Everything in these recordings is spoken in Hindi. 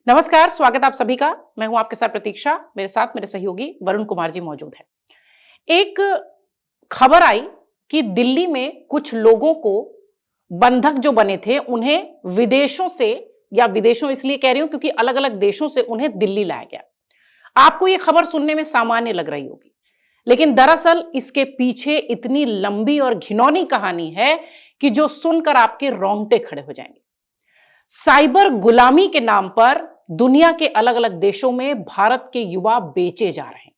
नमस्कार, स्वागत आप सभी का। मैं हूं आपके साथ प्रतीक्षा। मेरे साथ मेरे सहयोगी वरुण कुमार जी मौजूद हैं। एक खबर आई कि दिल्ली में कुछ लोगों को बंधक जो बने थे उन्हें विदेशों से, या विदेशों इसलिए कह रही हूं क्योंकि अलग अलग देशों से उन्हें दिल्ली लाया गया। आपको ये खबर सुनने में सामान्य लग रही होगी, लेकिन दरअसल इसके पीछे इतनी लंबी और घिनौनी कहानी है कि जो सुनकर आपके रोंगटे खड़े हो जाएंगे। साइबर गुलामी के नाम पर दुनिया के अलग अलग देशों में भारत के युवा बेचे जा रहे हैं,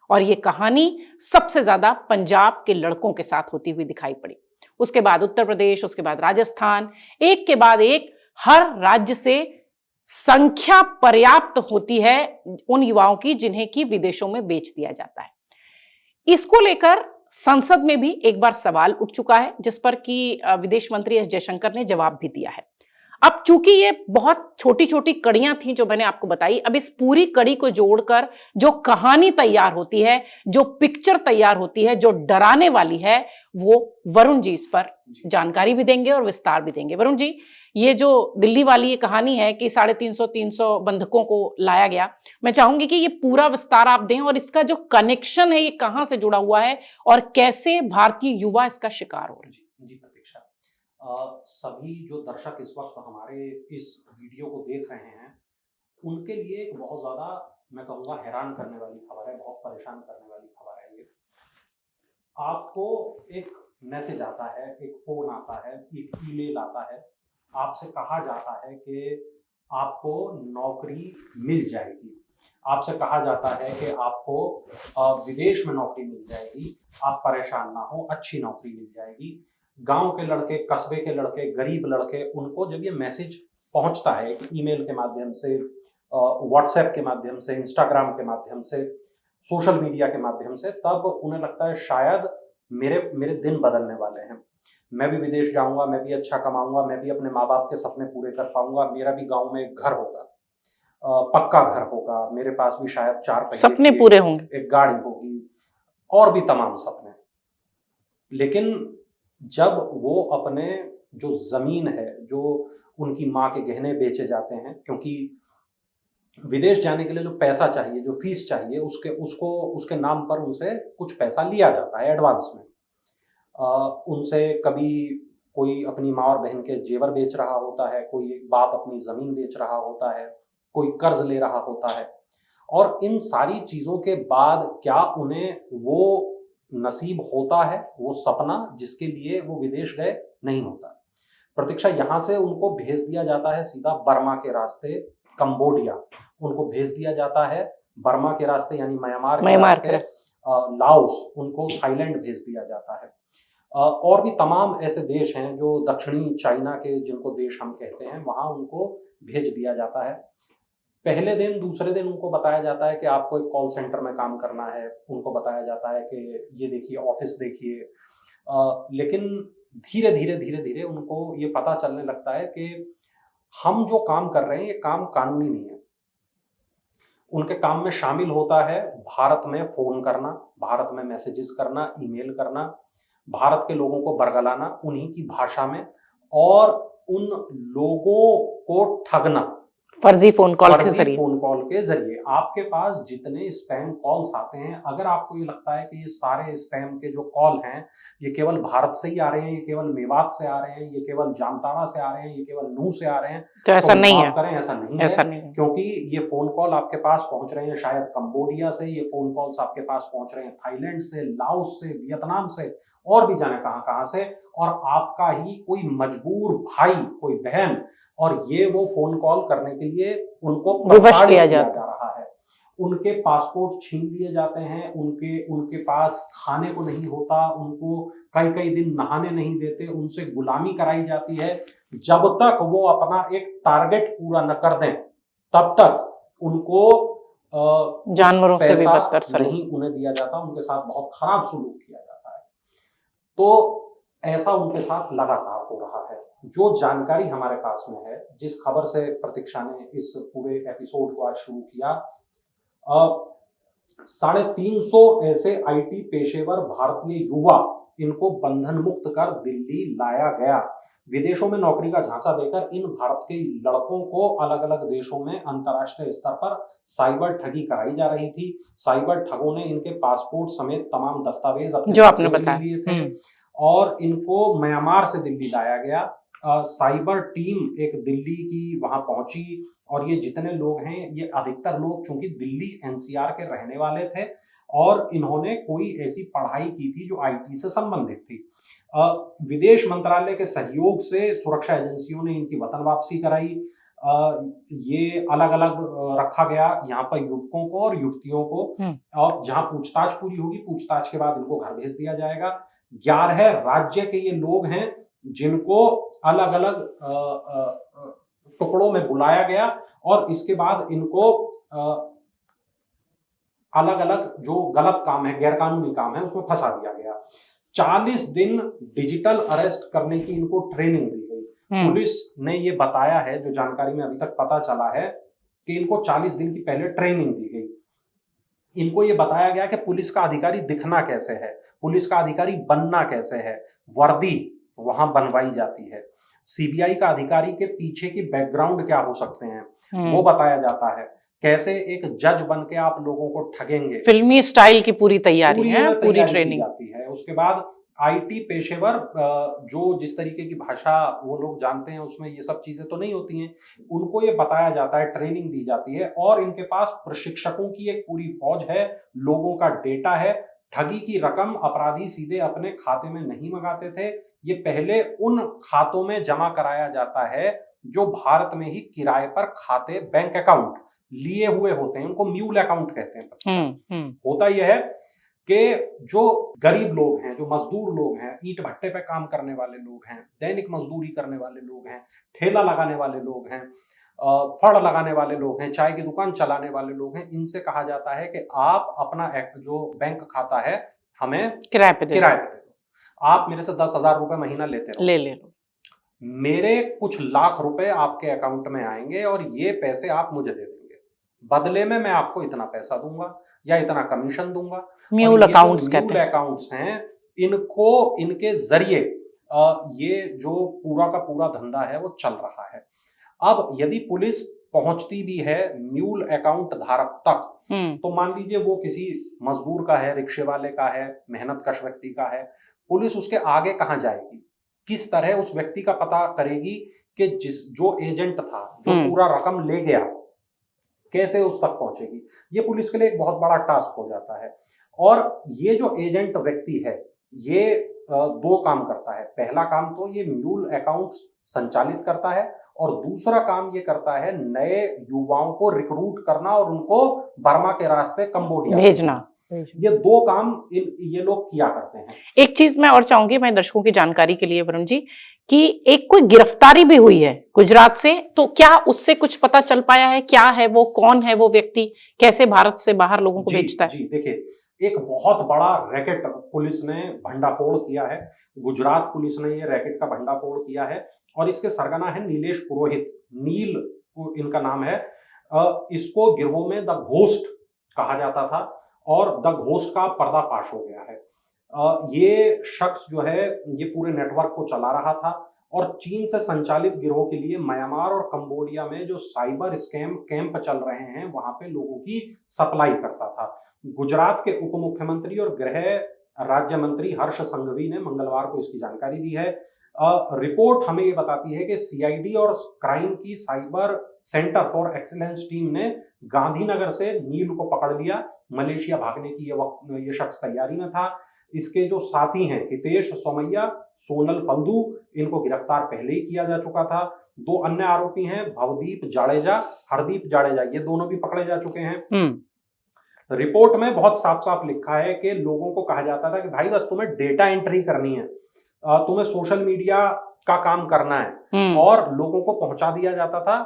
और यह कहानी सबसे ज्यादा पंजाब के लड़कों के साथ होती हुई दिखाई पड़ी। उसके बाद उत्तर प्रदेश, उसके बाद राजस्थान, एक के बाद एक हर राज्य से संख्या पर्याप्त होती है उन युवाओं की जिन्हें कि विदेशों में बेच दिया जाता है। इसको लेकर संसद में भी एक बार सवाल उठ चुका है, जिस पर कि विदेश मंत्री एस जयशंकर ने जवाब भी दिया है। अब चूंकि ये बहुत छोटी छोटी कड़ियां थी जो मैंने आपको बताई, अब इस पूरी कड़ी को जोड़कर जो कहानी तैयार होती है, जो पिक्चर तैयार होती है, जो डराने वाली है, वो वरुण जी इस पर जानकारी भी देंगे और विस्तार भी देंगे। वरुण जी, ये जो दिल्ली वाली ये कहानी है कि 350 बंधकों को लाया गया, मैं चाहूंगी कि ये पूरा विस्तार आप दें और इसका जो कनेक्शन है ये कहां से जुड़ा हुआ है और कैसे भारतीय युवा इसका शिकार हो रहे हैं। जी प्रतीक्षा, सभी जो दर्शक इस वक्त हमारे इस वीडियो को देख रहे हैं उनके लिए एक बहुत ज़्यादा, मैं कहूँगा, हैरान करने वाली खबर है, बहुत परेशान करने वाली खबर है। ये आपको एक मैसेज आता है, एक फ़ोन आता है, एक ईमेल आता है, आपसे कहा जाता है कि आपको नौकरी मिल जाएगी, आपसे कहा जाता है कि आपको विदेश में नौकरी मिल जाएगी, आप परेशान ना हो, अच्छी नौकरी मिल जाएगी। गांव के लड़के, कस्बे के लड़के, गरीब लड़के, उनको जब ये मैसेज पहुंचता है कि ईमेल के माध्यम से, व्हाट्सएप के माध्यम से, इंस्टाग्राम के माध्यम से, सोशल मीडिया के माध्यम से, तब उन्हें लगता है शायद मेरे दिन बदलने वाले हैं, मैं भी विदेश जाऊंगा, मैं भी अच्छा कमाऊंगा, मैं भी अपने माँ बाप के सपने पूरे कर पाऊंगा, मेरा भी गाँव में एक घर होगा, पक्का घर होगा, मेरे पास भी शायद 4 पहिए सपने पूरे होंगे, एक गाड़ी होगी, और भी तमाम सपने। लेकिन जब वो अपने जो जमीन है, जो उनकी माँ के गहने बेचे जाते हैं, क्योंकि विदेश जाने के लिए जो पैसा चाहिए, जो फीस चाहिए, उसके नाम पर उनसे कुछ पैसा लिया जाता है एडवांस में। उनसे कभी कोई अपनी माँ और बहन के जेवर बेच रहा होता है, कोई बाप अपनी जमीन बेच रहा होता है, कोई कर्ज ले रहा होता है, और इन सारी चीजों के बाद क्या उन्हें वो नसीब होता है, वो सपना जिसके लिए वो विदेश गए? नहीं होता। प्रतीक्षा, यहाँ से उनको भेज दिया जाता है सीधा बर्मा के रास्ते कंबोडिया, उनको भेज दिया जाता है बर्मा के रास्ते यानी म्यांमार के रास्ते लाओस, उनको थाईलैंड भेज दिया जाता है, और भी तमाम ऐसे देश हैं जो दक्षिणी चाइना के, जिनको देश हम कहते हैं, वहाँ उनको भेज दिया जाता है। पहले दिन, दूसरे दिन उनको बताया जाता है कि आपको एक कॉल सेंटर में काम करना है, उनको बताया जाता है कि ये देखिए ऑफिस देखिए, लेकिन धीरे धीरे धीरे धीरे उनको ये पता चलने लगता है कि हम जो काम कर रहे हैं ये काम कानूनी नहीं है। उनके काम में शामिल होता है भारत में फ़ोन करना, भारत में मैसेजेस करना, ईमेल करना, भारत के लोगों को बरगलाना उन्हीं की भाषा में, और उन लोगों को ठगना फर्जी फोन कॉल के जरिए। आपके पास जितने स्पैम कॉल्स आते हैं, अगर आपको ये लगता है कि ये सारे स्पैम के जो कॉल हैं ये केवल भारत से ही आ रहे हैं, ये केवल मेवात से आ रहे हैं, ये केवल जामताड़ा से आ रहे हैं, ये केवल नूह से आ रहे हैं, तो ऐसा नहीं है। करें, ऐसा नहीं है, क्योंकि ये फोन कॉल आपके पास पहुंच रहे हैं शायद कंबोडिया से, ये फोन कॉल्स आपके पास पहुंच रहे हैं थाईलैंड से, लाओस से, वियतनाम से, और भी जाने कहां कहां से, और आपका ही कोई मजबूर भाई, कोई बहन, और ये वो फोन कॉल करने के लिए उनको विवश किया जा रहा है। उनके पासपोर्ट छीन लिए जाते हैं, उनके पास खाने को नहीं होता, उनको कई कई दिन नहाने नहीं देते, उनसे गुलामी कराई जाती है। जब तक वो अपना एक टारगेट पूरा न कर दें तब तक उनको जानवरों से भी बदतर नहीं उन्हें दिया जाता, उनके साथ बहुत खराब सुलूक किया जाता है। तो ऐसा उनके साथ लगातार हो रहा है। जो जानकारी हमारे पास में है, जिस खबर से प्रतीक्षा ने इस पूरे एपिसोड को आज शुरू किया, 350 ऐसे आईटी पेशेवर भारतीय युवा, इनको बंधन मुक्त कर दिल्ली लाया गया। विदेशों में नौकरी का झांसा देकर इन भारत के लड़कों को अलग अलग देशों में अंतर्राष्ट्रीय स्तर पर साइबर ठगी कराई जा रही थी। साइबर ठगों ने इनके पासपोर्ट समेत तमाम दस्तावेज अपने जो आपने कब्जे में बताया। ले लिए थे और इनको म्यांमार से दिल्ली लाया गया। साइबर टीम एक दिल्ली की वहां पहुंची और ये जितने लोग हैं ये अधिकतर लोग चूंकि दिल्ली एनसीआर के रहने वाले थे और इन्होंने कोई ऐसी पढ़ाई की थी जो आईटी से संबंधित थी। विदेश मंत्रालय के सहयोग से सुरक्षा एजेंसियों ने इनकी वतन वापसी कराई। ये अलग अलग रखा गया यहाँ पर युवकों को और युवतियों को और जहां पूछताछ पूरी होगी पूछताछ के बाद इनको घर भेज दिया जाएगा। 11 राज्य के ये लोग हैं जिनको अलग अलग टुकड़ों में बुलाया गया और इसके बाद इनको अलग अलग जो गलत काम है गैरकानूनी काम है उसमें फंसा दिया गया। 40 दिन डिजिटल अरेस्ट करने की इनको ट्रेनिंग दी गई। पुलिस ने ये बताया है जो जानकारी में अभी तक पता चला है कि इनको 40 दिन की पहले ट्रेनिंग दी गई। इनको ये बताया गया कि पुलिस का अधिकारी दिखना कैसे है, पुलिस का अधिकारी बनना कैसे है, वर्दी वहां बनवाई जाती है, सीबीआई का अधिकारी के पीछे की बैकग्राउंड क्या हो सकते हैं वो बताया जाता है, कैसे एक जज बन के आप लोगों को ठगेंगे। फिल्मी स्टाइल की पूरी तैयारी है, पूरी ट्रेनिंग जाती है। उसके बाद आईटी पेशेवर जो जिस तरीके की भाषा वो लोग जानते हैं उसमें ये सब चीजें तो नहीं होती हैं, उनको ये बताया जाता है, ट्रेनिंग दी जाती है और इनके पास प्रशिक्षकों की एक पूरी फौज है, लोगों का डेटा है। ठगी की रकम अपराधी सीधे अपने खाते में नहीं मंगाते थे, ये पहले उन खातों में जमा कराया जाता है जो भारत में ही किराए पर खाते बैंक अकाउंट लिए हुए होते हैं, उनको म्यूल अकाउंट कहते हैं। होता यह है कि जो गरीब लोग हैं, जो मजदूर लोग हैं, ईंट भट्टे पे काम करने वाले लोग हैं, दैनिक मजदूरी करने वाले लोग हैं, ठेला लगाने वाले लोग हैं, फड़ लगाने वाले लोग हैं, चाय की दुकान चलाने वाले लोग हैं, इनसे कहा जाता है कि आप अपना जो बैंक खाता है हमें किराए पे दे दो, आप मेरे से 10,000 रुपए महीना लेते रहो, ले लो, मेरे कुछ लाख रुपए आपके अकाउंट में आएंगे और ये पैसे आप मुझे दे देंगे, बदले में मैं आपको इतना पैसा दूंगा या इतना कमीशन दूंगा। म्यूल अकाउंट्स कहते हैं। अकाउंट्स हैं, इनको इनके जरिए ये जो पूरा का पूरा धंधा है वो चल रहा है। अब यदि पुलिस पहुंचती भी है म्यूल अकाउंट धारक तक तो मान लीजिए वो किसी मजदूर का है, रिक्शे वाले का है, मेहनत कश व्यक्ति का है, पुलिस उसके आगे कहां जाएगी, किस तरह उस व्यक्ति का पता करेगी कि जो एजेंट था जो पूरा रकम ले गया कैसे उस तक पहुंचेगी, ये पुलिस के लिए एक बहुत बड़ा टास्क हो जाता है। और ये जो एजेंट व्यक्ति है ये 2 काम करता है। पहला काम तो ये म्यूल अकाउंट्स संचालित करता है और दूसरा काम ये करता है नए युवाओं को रिक्रूट करना और उनको बर्मा के रास्ते कंबोडिया भेजना। ये 2 काम ये लोग किया करते हैं। एक चीज मैं और चाहूंगी, मैं दर्शकों की जानकारी के लिए वरुण जी, कि एक कोई गिरफ्तारी भी हुई है गुजरात से, तो क्या उससे कुछ पता चल पाया है, क्या है वो, कौन है वो व्यक्ति, कैसे भारत से बाहर लोगों को भेजता है? जी देखिए, एक बहुत बड़ा रैकेट पुलिस ने भंडाफोड़ किया है। गुजरात पुलिस ने ये रैकेट का भंडाफोड़ किया है और इसके सरगना है नीलेश पुरोहित, नील इनका नाम है। इसको गिरोह में द घोस्ट कहा जाता था और द घोस्ट का पर्दाफाश हो गया है। ये शख्स जो है ये पूरे नेटवर्क को चला रहा था और चीन से संचालित गिरोह के लिए म्यांमार और कंबोडिया में जो साइबर स्कैम कैंप चल रहे हैं वहां पे लोगों की सप्लाई करता था। गुजरात के उप मुख्यमंत्री और गृह राज्य मंत्री हर्ष संघवी ने मंगलवार को इसकी जानकारी दी है। रिपोर्ट हमें ये बताती है कि सीआईडी और क्राइम की cyber centre for excellence team ने गांधीनगर से नील को पकड़ लिया। मलेशिया भागने की ये शख्स तैयारी में था। इसके जो साथी हैं हितेश सोमैया, सोनल फल्दू, इनको गिरफ्तार पहले ही किया जा चुका था। 2 अन्य आरोपी हैं भवदीप जाडेजा, हरदीप जाडेजा, ये दोनों भी पकड़े जा चुके हैं। रिपोर्ट में बहुत साफ साफ लिखा है कि लोगों को कहा जाता था कि भाई बस तुम्हें डेटा एंट्री करनी है, तुम्हें सोशल मीडिया का काम करना है और लोगों को पहुंचा दिया जाता था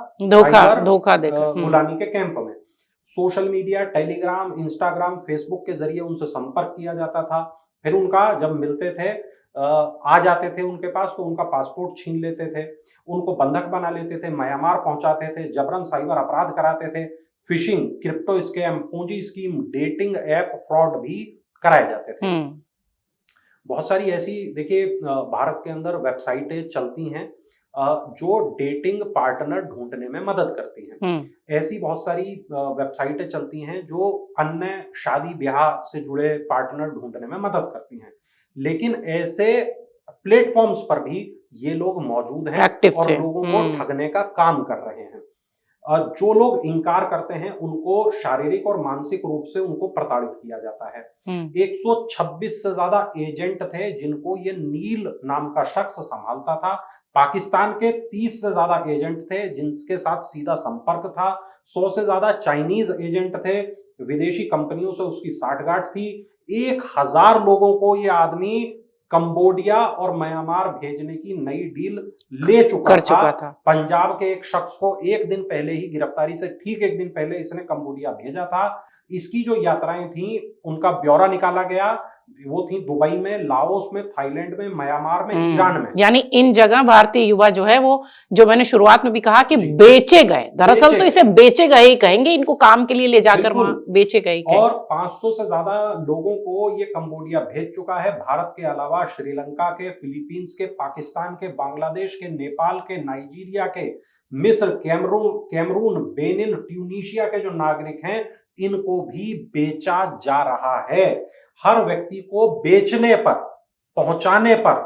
धोखा देकर गुलामी के कैंप में। Social media, Telegram, Instagram, Facebook के जरिए उनसे संपर्क किया जाता था। फिर उनका जब मिलते थे आ जाते थे उनके पास तो उनका पासपोर्ट छीन लेते थे, उनको बंधक बना लेते थे, म्यांमार पहुंचाते थे, जबरन साइबर अपराध कराते थे, फिशिंग, क्रिप्टो स्कैम, पूंजी स्कीम, डेटिंग ऐप फ्रॉड भी कराए जाते थे। बहुत सारी ऐसी देखिए भारत के अंदर वेबसाइटें चलती हैं जो डेटिंग पार्टनर ढूंढने में मदद करती हैं। ऐसी बहुत सारी वेबसाइटें चलती हैं जो अन्य शादी ब्याह से जुड़े पार्टनर ढूंढने में मदद करती हैं। लेकिन ऐसे प्लेटफॉर्म्स पर भी ये लोग मौजूद हैं और लोगों को ठगने का काम कर रहे हैं। जो लोग इंकार करते हैं उनको शारीरिक और मानसिक रूप से उनको प्रताड़ित किया जाता है। 126 से ज्यादा एजेंट थे जिनको ये नील नाम का शख्स संभालता था। पाकिस्तान के 30 से ज्यादा एजेंट थे जिनके साथ सीधा संपर्क था। 100 से ज्यादा चाइनीज एजेंट थे, विदेशी कंपनियों से उसकी साठगांठ थी। 1000 लोगों को ये आदमी कंबोडिया और म्यांमार भेजने की नई डील ले चुका था। पंजाब के एक शख्स को एक दिन पहले ही, गिरफ्तारी से ठीक एक दिन पहले इसने कंबोडिया भेजा था। इसकी जो यात्राएं थी उनका ब्यौरा निकाला गया। वो थी दुबई में, लाओस में, थाईलैंड में, म्यांमार में, ईरान में। यानी इन जगह भारतीय युवा जो है वो, जो मैंने शुरुआत में भी कहा कि बेचे गए, दरअसल तो इसे बेचे गए ही कहेंगे, इनको काम के लिए ले जाकर वहां बेचे गए। और 500 से ज्यादा लोगों को ये कंबोडिया भेज चुका है। भारत के अलावा श्रीलंका के, फिलीपींस के, पाकिस्तान के, बांग्लादेश के, नेपाल के, नाइजीरिया के, मिस्र, कैमरून, बेनिन, ट्यूनीशिया के जो नागरिक हैं इनको भी बेचा जा रहा है। हर व्यक्ति को बेचने पर, पहुंचाने पर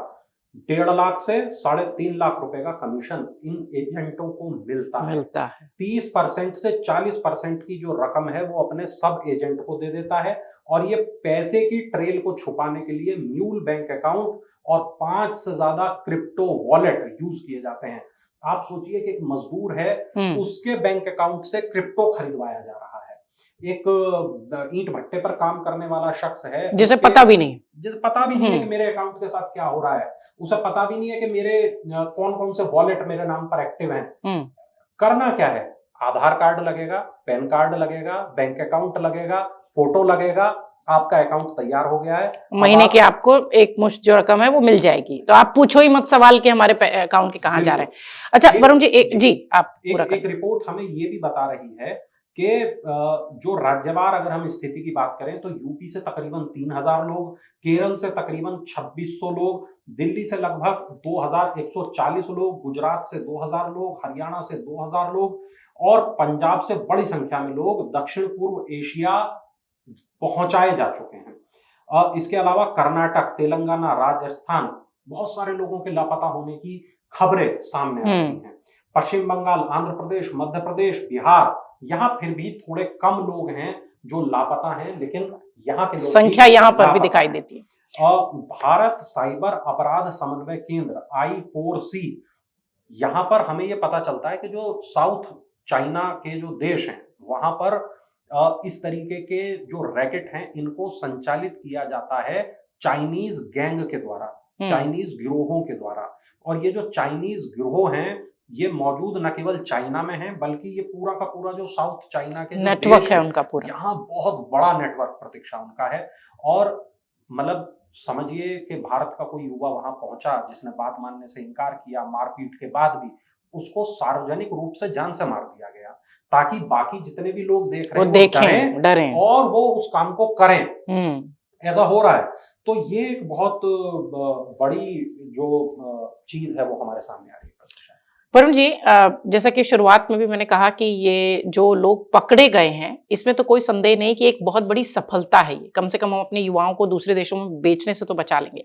1.5 लाख से 3.5 लाख रुपए का कमीशन इन एजेंटों को मिलता है। 30% से 40% की जो रकम है वो अपने सब एजेंट को दे देता है। और ये पैसे की ट्रेल को छुपाने के लिए म्यूल बैंक अकाउंट और 5 से ज्यादा क्रिप्टो वॉलेट यूज किए जाते हैं। आप सोचिए कि एक मजदूर है, उसके बैंक अकाउंट से क्रिप्टो खरीदवाया जा रहा है। एक ईंट भट्टे पर काम करने वाला शख्स है जिसे पता भी नहीं है कि मेरे अकाउंट के साथ क्या हो रहा है। उसे पता भी नहीं है कि मेरे कौन कौन से वॉलेट मेरे नाम पर एक्टिव हैं। करना क्या है, आधार कार्ड लगेगा, पैन कार्ड लगेगा, बैंक अकाउंट लगेगा, फोटो लगेगा, आपका अकाउंट तैयार हो गया है। महीने की आपको एक मुश्त जो रकम है वो मिल जाएगी। तो आप पूछो ही मत सवाल कि हमारे अकाउंट के कहां जा रहे हैं। अच्छा वरुण जी, एक रिपोर्ट हमें ये भी बता रही है कि जो राज्यवार अगर हम स्थिति की बात करें तो यूपी से तकरीबन 3000 लोग, केरल से तकरीबन 2600 लोग, दिल्ली से लगभग 2140 लोग, गुजरात से 2000 लोग, हरियाणा से 2000 लोग और पंजाब से बड़ी संख्या में लोग दक्षिण पूर्व एशिया पहुंचाए जा चुके हैं। इसके अलावा कर्नाटक, तेलंगाना, राजस्थान, बहुत सारे लोगों के लापता होने की खबरें सामने आ रही हैं। पश्चिम बंगाल, आंध्र प्रदेश, मध्य प्रदेश, बिहार, यहाँ फिर भी थोड़े कम लोग हैं जो लापता हैं, लेकिन यहाँ के संख्या यहाँ पर भी दिखाई देती है। भारत साइबर अपराध समन्वय केंद्र I4C, यहाँ पर हमें यह पता चलता है कि जो साउथ चाइना के जो देश हैं वहां पर इस तरीके के जो रैकेट हैं इनको संचालित किया जाता है चाइनीज गैंग के द्वारा, चाइनीज गिरोहों के द्वारा। और ये जो चाइनीज गिरोह हैं ये मौजूद न केवल चाइना में है बल्कि ये पूरा का पूरा जो साउथ चाइना के नेटवर्क है उनका पूरा, यहाँ बहुत बड़ा नेटवर्क प्रतीक्षा उनका है। और मतलब समझिए कि भारत का कोई युवा वहां पहुंचा जिसने बात मानने से इनकार किया, मारपीट के बाद भी उसको सार्वजनिक रूप से जान से मार दिया गया ताकि बाकी जितने भी लोग देख रहे हैं वो देखें, डरें और वो उस काम को करें। ऐसा हो रहा है। तो ये एक बहुत बड़ी जो चीज है वो हमारे सामने आ रही है। वरुण जी, जैसा कि शुरुआत में भी मैंने कहा कि ये जो लोग पकड़े गए हैं इसमें तो कोई संदेह नहीं कि एक बहुत बड़ी सफलता है ये। कम से कम हम अपने युवाओं को दूसरे देशों में बेचने से तो बचा लेंगे।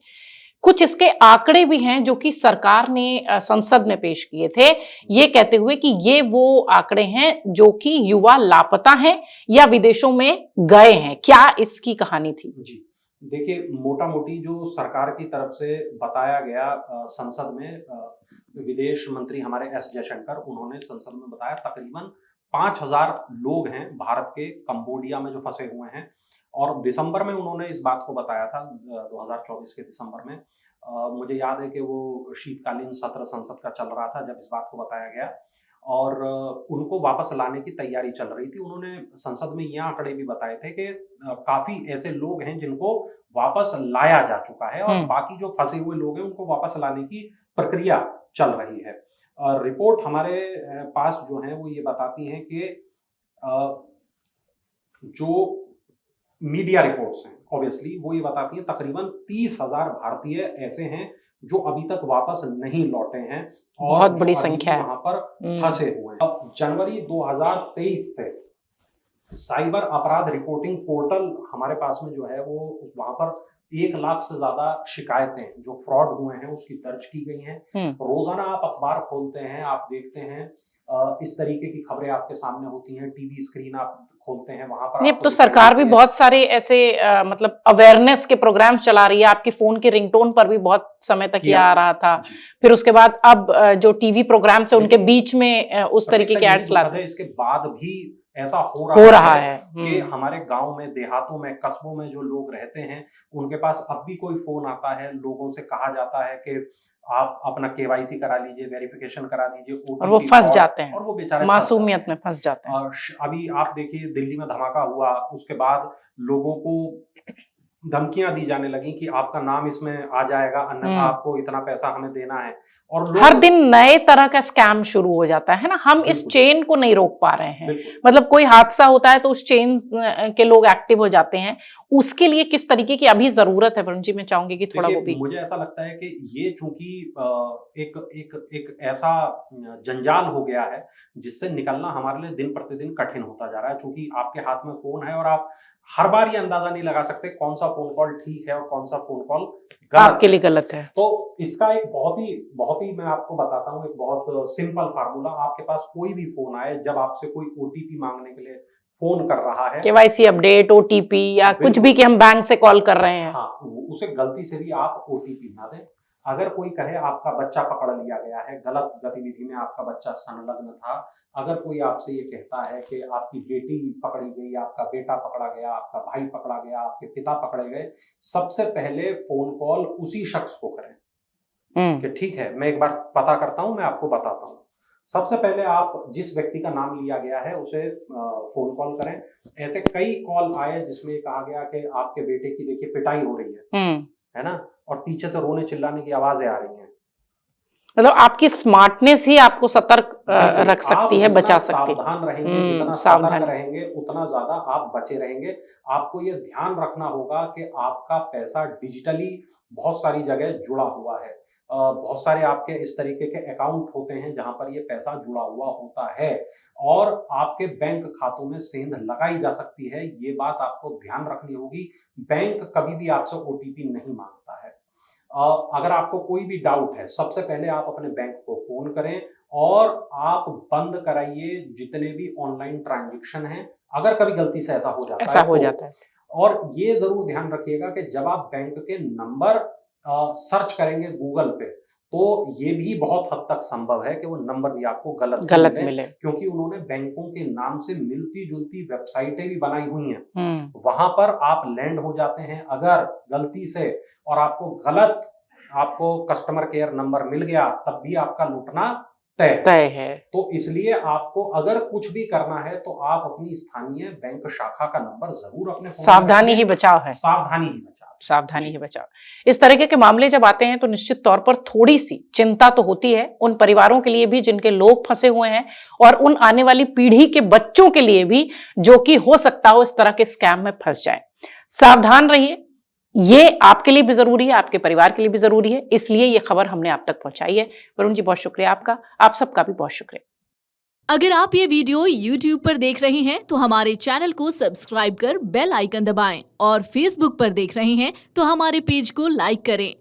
कुछ इसके आंकड़े भी हैं जो कि सरकार ने संसद में पेश किए थे, ये कहते हुए कि ये वो आंकड़े हैं जो कि युवा लापता हैं या विदेशों में गए हैं। क्या इसकी कहानी थी? जी देखिए, मोटा मोटी जो सरकार की तरफ से बताया गया संसद में, विदेश मंत्री हमारे एस जयशंकर, उन्होंने संसद में बताया तकरीबन 5000 लोग हैं भारत के कंबोडिया में जो फंसे हुए हैं। और दिसंबर में उन्होंने इस बात को बताया था, 2024 के दिसंबर में। मुझे याद है कि वो शीतकालीन सत्र संसद का चल रहा था जब इस बात को बताया गया और उनको वापस लाने की तैयारी चल रही थी। उन्होंने संसद में ये आंकड़े भी बताए थे कि काफी ऐसे लोग हैं जिनको वापस लाया जा चुका है और बाकी जो फंसे हुए लोग हैं उनको वापस लाने की प्रक्रिया चल रही है। रिपोर्ट हमारे पास जो है वो ये बताती हैं कि जो मीडिया रिपोर्ट्स हैं ऑब्वियसली वो ये बताती हैं तकरीबन 30,000 भारतीय ऐसे हैं जो अभी तक वापस नहीं लौटे हैं और बहुत बड़ी जो अभी संख्या है। वहां पर फंसे हुए हैं। अब जनवरी 2023 से साइबर अपराध रिपोर्टिंग पोर्टल हमारे पास में जो है वो वहां पर 1 लाख से ज्यादा शिकायतें जो फ्रॉड हुए हैं उसकी दर्ज की गई हैं। रोजाना आप अखबार खोलते हैं, आप देखते हैं इस तरीके की खबरें आपके सामने होती हैं, टीवी स्क्रीन आप खोलते हैं, वहां पर नहीं, अब तो सरकार भी बहुत सारे ऐसे मतलब अवेयरनेस के प्रोग्राम्स चला रही है। आपकी फोन के रिंगटोन पर भी बहुत समय तक ये आ रहा था, फिर उसके बाद अब जो टीवी प्रोग्राम्स है उनके बीच में उस तरीके के एड्स लाते हैं। इसके बाद भी ऐसा हो रहा है कि हमारे गांव में, देहातों में, कस्बों में जो लोग रहते हैं उनके पास अब भी कोई फोन आता है, लोगों से कहा जाता है कि आप अपना KYC करा लीजिए, वेरिफिकेशन करा दीजिए, और वो फंस जाते हैं और वो बेचारे मासूमियत में फंस जाते हैं। अभी आप देखिए दिल्ली में धमाका हुआ, उसके बाद लोगों को धमकियां दी जाने लगी कि आपका नाम इसमें आ जाएगा, अन्यथा आपको इतना पैसा हमें देना है। और हर दिन नए तरह का स्कैम शुरू हो जाता है ना। हम इस चेन को नहीं रोक पा रहे हैं। मतलब कोई हादसा होता है तो उस चेन के लोग एक्टिव हो जाते हैं। उसके लिए किस तरीके की अभी जरूरत है वरुण जी? मैं चाहूंगी कि थोड़ा वो भी। मुझे ऐसा लगता है कि ये चूंकि एक ऐसा जंजाल हो गया है जिससे निकलना हमारे लिए दिन प्रतिदिन कठिन होता जा रहा है। चूंकि आपके हाथ में फोन है और आप हर बार ये अंदाजा नहीं लगा सकते कौन सा फोन कॉल ठीक है और कौन सा फोन कॉल आपके लिए गलत है। तो इसका एक बहुत ही मैं आपको बताता हूँ, एक बहुत सिंपल फार्मूला। आपके पास कोई भी फोन आए, जब आपसे कोई OTP मांगने के लिए फोन कर रहा है, KYC अपडेट, OTP या कुछ भी कि हम बैंक से कॉल कर रहे हैं, हाँ, उसे गलती से भी आप OTP ना दें। अगर कोई कहे आपका बच्चा पकड़ लिया गया है, गलत गतिविधि में आपका बच्चा संलग्न था, अगर कोई आपसे ये कहता है कि आपकी बेटी पकड़ी गई, आपका बेटा पकड़ा गया, आपका भाई पकड़ा गया, आपके पिता पकड़े गए, सबसे पहले फोन कॉल उसी शख्स को करें कि ठीक है, मैं एक बार पता करता हूं, मैं आपको बताता हूं। सबसे पहले आप जिस व्यक्ति का नाम लिया गया है उसे फोन कॉल करें। ऐसे कई कॉल आए जिसमें कहा गया कि आपके बेटे की देखिए पिटाई हो रही है ना, और पीछे से रोने चिल्लाने की आवाजें आ रही हैं। मतलब आपकी स्मार्टनेस ही आपको सतर्क रख सकती है, बचा सकती है। सावधान रहेंगे, जितना सतर्क रहेंगे उतना ज्यादा आप बचे रहेंगे। आपको ये ध्यान रखना होगा कि आपका पैसा डिजिटली बहुत सारी जगह जुड़ा हुआ है। बहुत सारे आपके इस तरीके के अकाउंट होते हैं जहां पर ये पैसा जुड़ा हुआ होता है और आपके बैंक खातों में सेंध लगाई जा सकती है। ये बात आपको ध्यान रखनी होगी। बैंक कभी भी आपसे OTP नहीं मांगता है। अगर आपको कोई भी डाउट है, सबसे पहले आप अपने बैंक को फोन करें और आप बंद कराइए जितने भी ऑनलाइन ट्रांजैक्शन हैं। अगर कभी गलती से ऐसा हो जाता है और ये जरूर ध्यान रखिएगा कि जब आप बैंक के नंबर सर्च करेंगे गूगल पे, तो ये भी बहुत हद तक संभव है कि वो नंबर भी आपको गलत मिले, क्योंकि उन्होंने बैंकों के नाम से मिलती जुलती वेबसाइटें भी बनाई हुई हैं। वहां पर आप लैंड हो जाते हैं अगर गलती से, और आपको कस्टमर केयर नंबर मिल गया, तब भी आपका लूटना तय है। तो इसलिए आपको अगर कुछ भी करना है तो आप अपनी स्थानीय बैंक शाखा का नंबर जरूर अपने सावधानी ही बचाव है। सावधानी ही बचाव। इस तरीके के मामले जब आते हैं तो निश्चित तौर पर थोड़ी सी चिंता तो होती है उन परिवारों के लिए भी जिनके लोग फंसे हुए हैं, और उन आने वाली पीढ़ी के बच्चों के लिए भी जो कि हो सकता हो इस तरह के स्कैम में फंस जाए। सावधान रहिए, ये आपके लिए भी जरूरी है, आपके परिवार के लिए भी जरूरी है, इसलिए ये खबर हमने आप तक पहुंचाई है। वरुण जी बहुत शुक्रिया आपका, आप सबका भी बहुत शुक्रिया। अगर आप ये वीडियो YouTube पर देख रहे हैं तो हमारे चैनल को सब्सक्राइब कर बेल आइकन दबाएं, और Facebook पर देख रहे हैं तो हमारे पेज को लाइक करें।